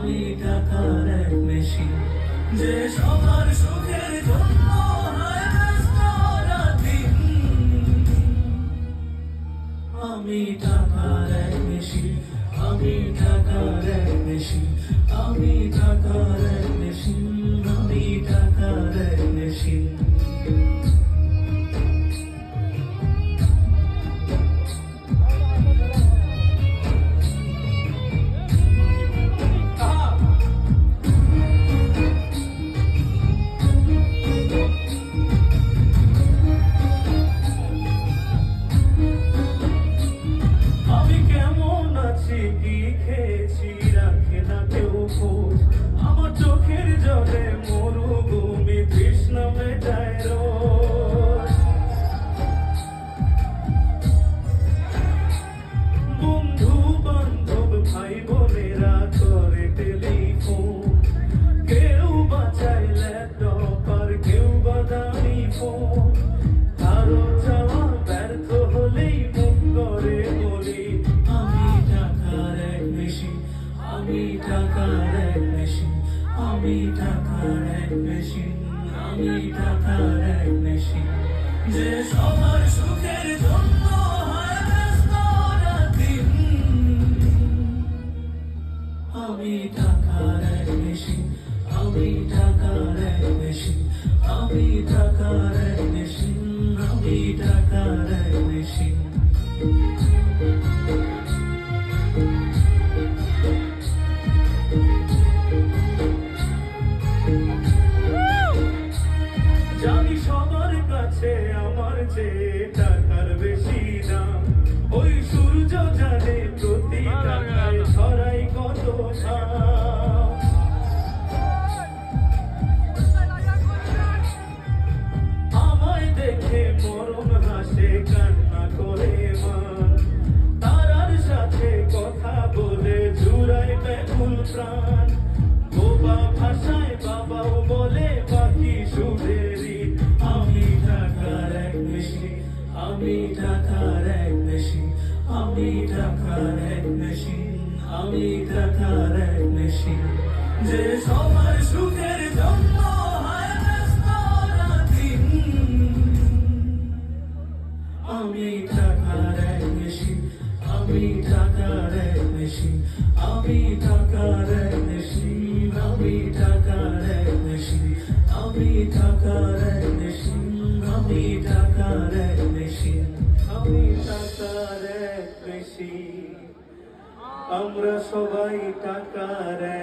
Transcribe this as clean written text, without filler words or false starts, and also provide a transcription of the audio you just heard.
আমি টাকার এক মেশিন, যে সবার সুখের জন্য হয় ব্যস্ত রাতদিন। আমি টাকার এক মেশিন, আমি টাকার এক মেশিন, আমি টাকার এক মেশিন, আমি টাকার এক মেশিন। আমি কেমন আছি, কি খেয়েছি, রাখে না কেউ খোঁজ। আমার চোখের জলে মরুভূমি তৃষ্ণা মেটায় রোজ। বন্ধু বান্ধব ভাই বোনেরা করে টেলিফোন, কেউ বাঁচায় ল্যাপটপ আর কেউ বাদামি ফোন। কারো চাওয়া ব্যর্থ হলেই মুখ করে বলি আমি টাকার এক মেশিন, আমি টাকার এক মেশিন, আমি টাকার এক মেশিন, আমি টাকার এক মেশিন, যে সবার সুখের জন্য হয় ব্যস্ত রাতদিন। আমি টাকার এক মেশিন, আমি টাকার এক মেশিন, আমি টাকার এক মেশিন, আমি টাকার এক মেশিন। জানি সবার কাছে আমার চেয়ে টাকার বেশি দাম, ওই সূর্য জানে প্রতি টাকায় ছড়াই কত ঘাম। আমায় দেখে মরণ হাসে, কান্না করে মান, তারার সাথে কথা বলে জুড়াই ব্যাকুল প্রাণ। বোবা ভাষায় বাবাও বলে বাকি সুদেরই আমি টাকার এক মেশিন, আমি টাকার এক মেশিন, আমি টাকার এক মেশিন, আমি টাকার এক মেশিন, যে সবার সুখের জন্য হয় ব্যস্ত রাতদিন। আমি টাকার এক মেশিন, আমি টাকার এক মেশিন, আমি টাকার এক মেশিন, আমি টাকার এক মেশিন, আমি টাকার এক মেশিন, আমি টাকার এক মেশিন, আমি টাকার এক মেশিন। আমরা সবাই টাকার এক